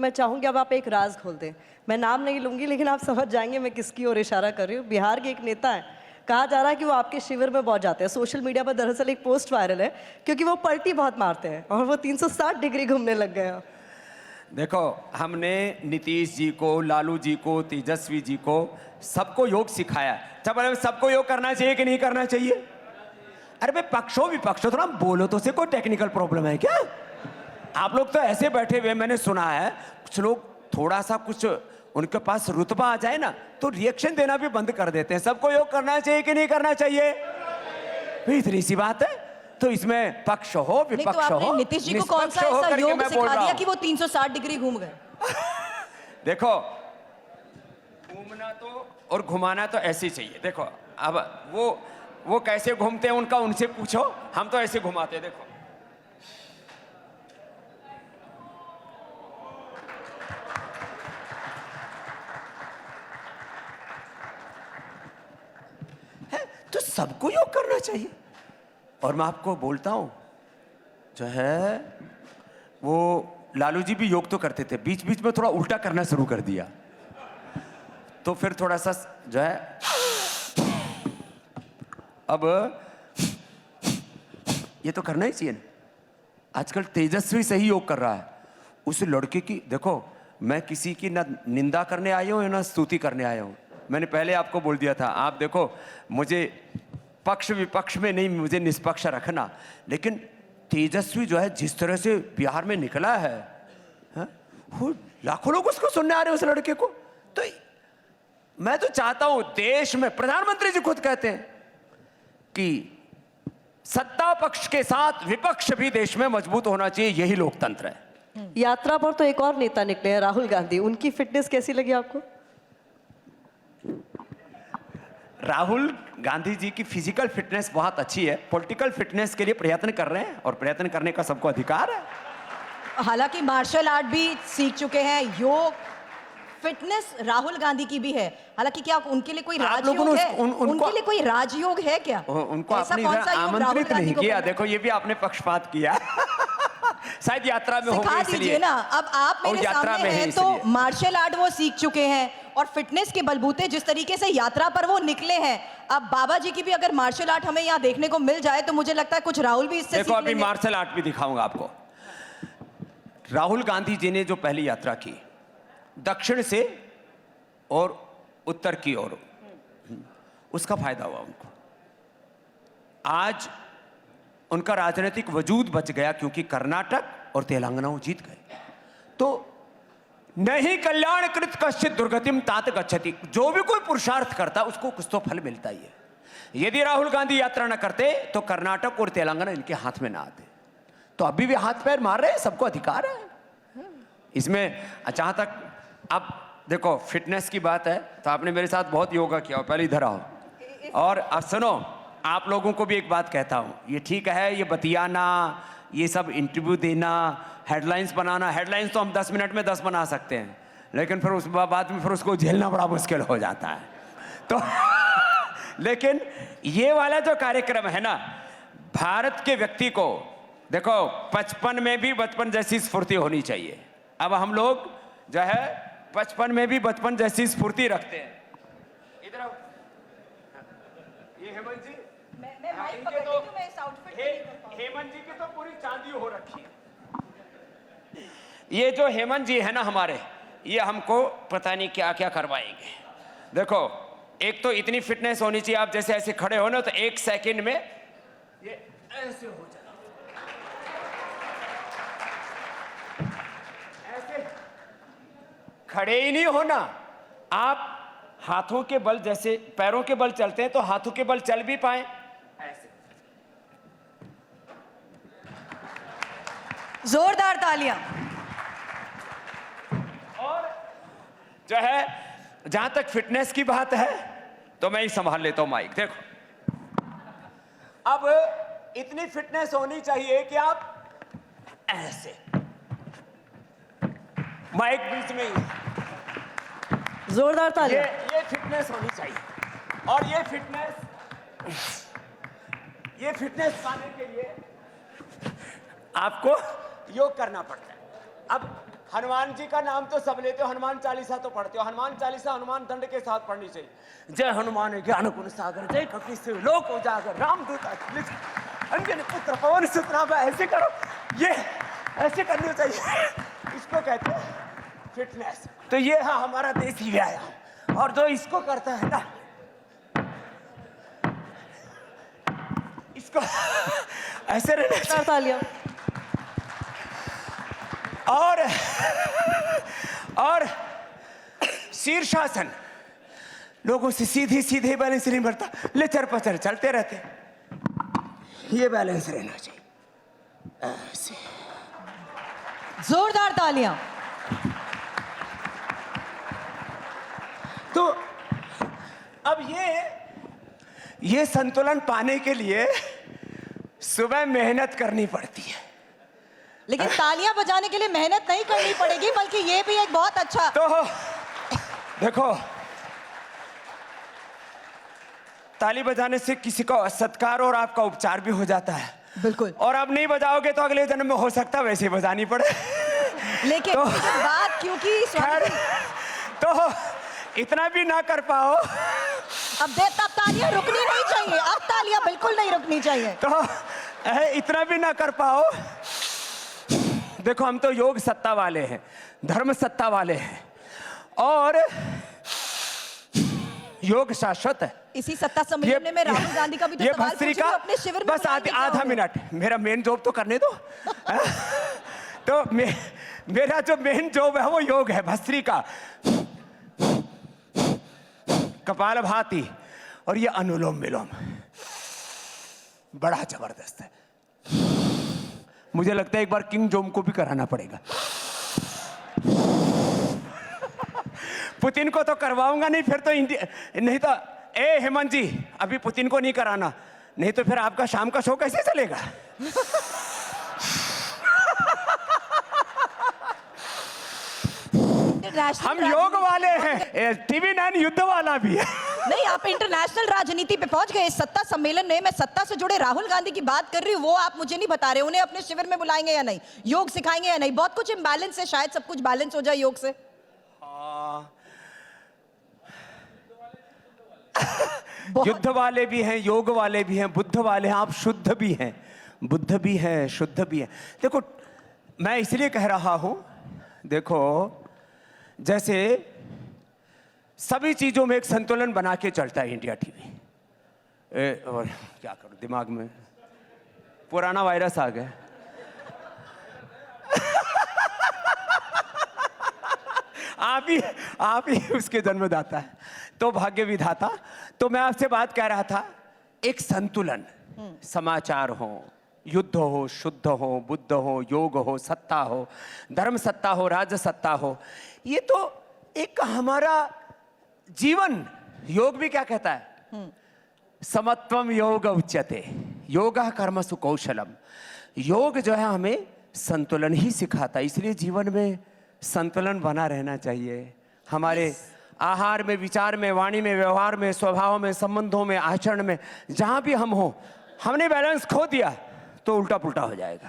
मैं चाहूँगी अब आप एक राज खोल दें। मैं नाम नहीं लूँगी लेकिन आप समझ जाएंगे मैं किसकी ओर इशारा कर रही हूँ। बिहार के एक नेता हैं, कहा जा रहा है कि वो आपके शिविर में बहुत जाते हैं। सोशल मीडिया पर दरअसल एक पोस्ट वायरल है क्योंकि वो पलटी बहुत मारते हैं और वो 360 डिग्री घूमने लग गए हैं। देखो, हमने नीतीश जी को, लालू जी को, तेजस्वी जी को सबको योग सिखाया। सबको योग करना चाहिए कि नहीं करना चाहिए? अरे भाई, पक्षों विपक्षों थोड़ा बोलो तो से, कोई टेक्निकल प्रॉब्लम है क्या? आप लोग तो ऐसे बैठे हुए, मैंने सुना है कुछ लोग थोड़ा सा कुछ उनके पास रुतबा आ जाए ना तो रिएक्शन देना भी बंद कर देते हैं। सबको योग करना चाहिए कि नहीं करना चाहिए? इतनी सी बात है, तो इसमें पक्ष हो विपक्ष हो, नीतीश जी को कौन सा ऐसा योग सिखा दिया कि वो 360 डिग्री घूम गए? देखो, घूमना तो और घुमाना तो ऐसे ही चाहिए। देखो, अब वो कैसे घूमते हैं उनका उनसे पूछो, हम तो ऐसे घुमाते हैं। देखो, तो सबको योग करना चाहिए। और मैं आपको बोलता हूं, जो है वो लालू जी भी योग तो करते थे, बीच बीच में थोड़ा उल्टा करना शुरू कर दिया, तो फिर थोड़ा सा जो है, अब ये तो करना ही चाहिए ना। आजकल तेजस्वी सही योग कर रहा है। उस लड़के की देखो, मैं किसी की ना निंदा करने आया हूं ना स्तुति करने आया हूं। मैंने पहले आपको बोल दिया था, आप देखो मुझे पक्ष विपक्ष में नहीं, मुझे निष्पक्ष रखना। लेकिन तेजस्वी जो है जिस तरह से बिहार में निकला है, लाखों लोग उसको सुनने आ रहे हैं, उस लड़के को। तो मैं तो चाहता हूं देश में, प्रधानमंत्री जी खुद कहते हैं कि सत्ता पक्ष के साथ विपक्ष भी देश में मजबूत होना चाहिए, यही लोकतंत्र है। यात्रा पर तो एक और नेता निकले हैं, राहुल गांधी। उनकी फिटनेस कैसी लगी आपको? राहुल गांधी जी की फिजिकल फिटनेस बहुत अच्छी है। पॉलिटिकल फिटनेस के लिए प्रयत्न कर रहे हैं और प्रयत्न करने का सबको अधिकार है। हालांकि मार्शल आर्ट भी सीख चुके हैं, योग, फिटनेस राहुल गांधी की भी है। हालांकि क्या उनके लिए कोई राजयोग है? उनके लिए कोई राजयोग है क्या? उनको अपने घर आमंत्रित नहीं किया। देखो, ये भी आपने पक्षपात किया। शायद यात्रा में होंगे इसलिए ना। अब आप मेरे सामने हैं तो मार्शल आर्ट वो सीख चुके हैं और फिटनेस के बलबूते जिस तरीके से यात्रा पर वो निकले हैं, अब बाबा जी की भी अगर मार्शल आर्ट हमें यहाँ देखने को मिल जाए तो मुझे लगता है कुछ राहुल भी इससे देखो, अभी मार्शल आर्ट भी दिखाऊंगा आपको। राहुल गांधी जी ने जो पहली यात्रा की दक्षिण से और उत्तर की ओर, उसका फायदा हुआ उनको। आज उनका राजनीतिक वजूद बच गया क्योंकि कर्नाटक और तेलंगाना वो जीत गए। तो नहीं कल्याण कृत कश्चित दुर्गतिम तात गच्छति। जो भी कोई पुरुषार्थ करता उसको कुछ तो फल मिलता ही है। यदि राहुल गांधी यात्रा न करते तो कर्नाटक और तेलंगाना इनके हाथ में ना आते। तो अभी भी हाथ पैर मार रहे हैं, सबको अधिकार है इसमें। जहां तक अब देखो फिटनेस की बात है, तो आपने मेरे साथ बहुत योगा किया, पहले इधर आओ। और अब सुनो, आप लोगों को भी एक बात कहता हूं, ये ठीक है ये बतियाना, ये सब इंटरव्यू देना, हेडलाइंस बनाना। हेडलाइंस तो हम 10 मिनट में 10 बना सकते हैं, लेकिन फिर उस बाद में फिर उसको झेलना बड़ा मुश्किल हो जाता है। तो लेकिन ये वाला जो कार्यक्रम है ना, भारत के व्यक्ति को देखो 55 में भी बचपन जैसी स्फूर्ति होनी चाहिए। अब हम लोग जो है 55 में भी बचपन जैसी स्फूर्ति रखते हैं। इधर आओ, ये हेमंत जी, हेमंत जी की तो पूरी चांदी हो रखी है। ये जो हेमंत जी है ना हमारे, ये हमको पता नहीं क्या क्या करवाएंगे। देखो, एक तो इतनी फिटनेस होनी चाहिए, आप जैसे ऐसे खड़े हो ना तो 1 सेकंड में ये ऐसे हो जाए, ऐसे खड़े ही नहीं होना। आप हाथों के बल, जैसे पैरों के बल चलते हैं तो हाथों के बल चल भी पाए ऐसे। जोरदार तालियां। और जो है जहां तक फिटनेस की बात है तो मैं ही संभाल लेता हूं माइक। देखो, अब इतनी फिटनेस होनी चाहिए कि आप ऐसे, माइक बीच में ही, जोरदार तालियां। ये फिटनेस होनी चाहिए। और ये फिटनेस पाने के लिए आपको योग करना पड़ता है। अब हनुमान जी का नाम तो सब लेते हो, हनुमान चालीसा तो पढ़ते हो। हनुमान चालीसा हनुमान दंड के साथ पढ़नी चाहिए। जय हनुमान ज्ञान गुण सागर, जय कपि शिव लोक उजागर, रामदूत अतुलित अंजनी पुत्र पवन सुत नाम। ऐसे करो, ये ऐसे करना चाहिए। इसको कहते हैं फिटनेस। तो ये है हमारा देसी व्यायाम। और जो इसको करता है ना, इसको ऐसे रहना चाहिए। तालियां। और शीर्षासन, लोगों से सीधे सीधे बैलेंस नहीं बढ़ता, लचर पचर चलते रहते। ये बैलेंस रहना चाहिए ऐसे। जोरदार तालियां। तो अब ये संतुलन पाने के लिए सुबह मेहनत करनी पड़ती है। लेकिन तालियां बजाने के लिए मेहनत नहीं करनी पड़ेगी, बल्कि ये भी एक बहुत अच्छा। तो देखो, ताली बजाने से किसी का सत्कार और आपका उपचार भी हो जाता है। बिल्कुल। और आप नहीं बजाओगे तो अगले जन्म में हो सकता है वैसे बजानी पड़े। लेकिन तो- बात क्योंकि खैर, तो इतना भी ना कर पाओ अब तालियां रुकनी नहीं चाहिए, अब तालियां बिल्कुल नहीं रुकनी चाहिए। तो इतना भी ना कर पाओ। देखो, हम तो योग सत्ता वाले हैं, धर्म सत्ता वाले हैं, और योग शाश्वत है। इसी सत्ता सम्मेलन में राहुल गांधी का भी तो ये सवाल भस्त्री पूछे का कि अपने शिविर में बस बुलाएंगे क्या आधा उन्हें? मिनट, मेरा मेन जॉब तो करने दो। तो मेरा जो मेन जॉब है वो योग है, भस्त्री का कपालभाति और ये अनुलोम विलोम बड़ा जबरदस्त है। मुझे लगता है एक बार किंग जोम को भी कराना पड़ेगा। पुतिन को तो करवाऊंगा नहीं, फिर तो नहीं तो हेमंत जी, अभी पुतिन को नहीं कराना, नहीं तो फिर आपका शाम का शो कैसे चलेगा? हम योग वाले हैं, टीवी 9 युद्ध वाला भी है। नहीं, आप इंटरनेशनल राजनीति पे पहुंच गए। इस सत्ता सम्मेलन में मैं सत्ता से जुड़े राहुल गांधी की बात कर रही हूँ, वो आप मुझे नहीं बता रहे। उन्हें अपने शिविर में बुलाएंगे या नहीं, योग सिखाएंगे या नहीं? बहुत कुछ इम्बैलेंस है, शायद सब कुछ बैलेंस हो जाए योग से। युद्ध वाले भी हैं, योग वाले भी हैं, बुद्ध वाले हैं, आप शुद्ध भी हैं, बुद्ध भी हैं, शुद्ध भी हैं। देखो, मैं इसलिए कह रहा हूं, देखो जैसे सभी चीजों में एक संतुलन बना के चलता है इंडिया टीवी। और क्या करूं, दिमाग में पुराना वायरस आ गया। आप ही उसके जन्मदाता है, तो भाग्य विधाता। तो मैं आपसे बात कह रहा था, एक संतुलन, समाचार हो, युद्ध हो, शुद्ध हो, बुद्ध हो, योग हो, सत्ता हो, धर्म सत्ता हो, राज सत्ता हो, ये तो एक हमारा जीवन। योग भी क्या कहता है? समत्वम योग उच्यते, योगा कर्मसु कौशलम। योग जो है हमें संतुलन ही सिखाता है, इसलिए जीवन में संतुलन बना रहना चाहिए। हमारे आहार में, विचार में, वाणी में, व्यवहार में, स्वभाव में, संबंधों में, आचरण में, जहां भी हम हो, हमने बैलेंस खो दिया तो उल्टा पुल्टा हो जाएगा।